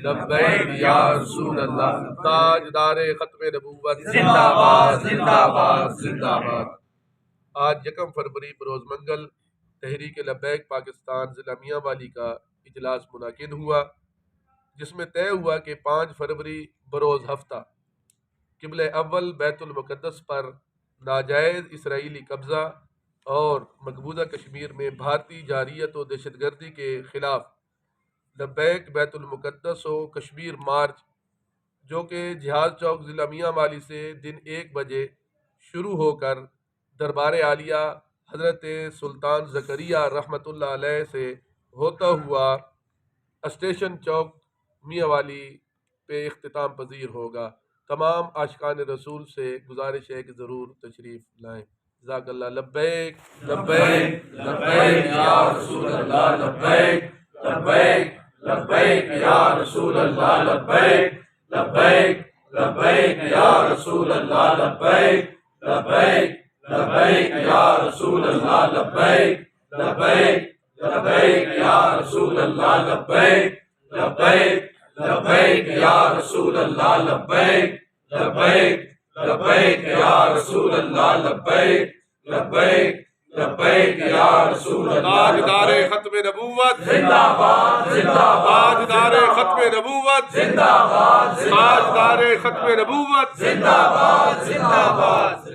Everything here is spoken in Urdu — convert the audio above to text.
لبیک یا رسول اللہ، تاجدار ختم نبوت زندہ باد زندہ باد زندہ باد۔ آج 1 فروری بروز منگل تحریک لبیک پاکستان ضلع میاں والی کا اجلاس منعقد ہوا، جس میں طے ہوا کہ 5 فروری بروز ہفتہ قبلہ اول بیت المقدس پر ناجائز اسرائیلی قبضہ اور مقبوضہ کشمیر میں بھارتی جارحیت و دہشت گردی کے خلاف لبیک بیت المقدس و کشمیر مارچ، جو کہ جہاز چوک ضلع میاں والی سے دن 1 بجے شروع ہو کر دربار عالیہ حضرت سلطان زکریا رحمۃ اللہ علیہ سے ہوتا ہوا اسٹیشن چوک میاں والی پہ اختتام پذیر ہوگا۔ تمام عاشقان رسول سے گزارش ہے کہ ضرور تشریف لائیں۔ جزاک اللہ۔ لبیک لبیک لبیک یا رسول اللہ، لبیک لبیک لبیک یا رسول اللہ، لبیک لبیک لبیک یا رسول اللہ، لبیک لبیک لبیک یا رسول اللہ، لبیک لبیک لبیک یا رسول اللہ، لبیک لبیک لبیک یا رسول اللہ، لبیک لبیک لبیک یا رسول اللہ، لبیک لبیک لبیک یا رسول اللہ۔ تاجدار ختم نبوت زندہ باد زندہ باد، تاجدار ختم نبوت زندہ باد، تاجدار ختم نبوت زندہ باد زندہ باد۔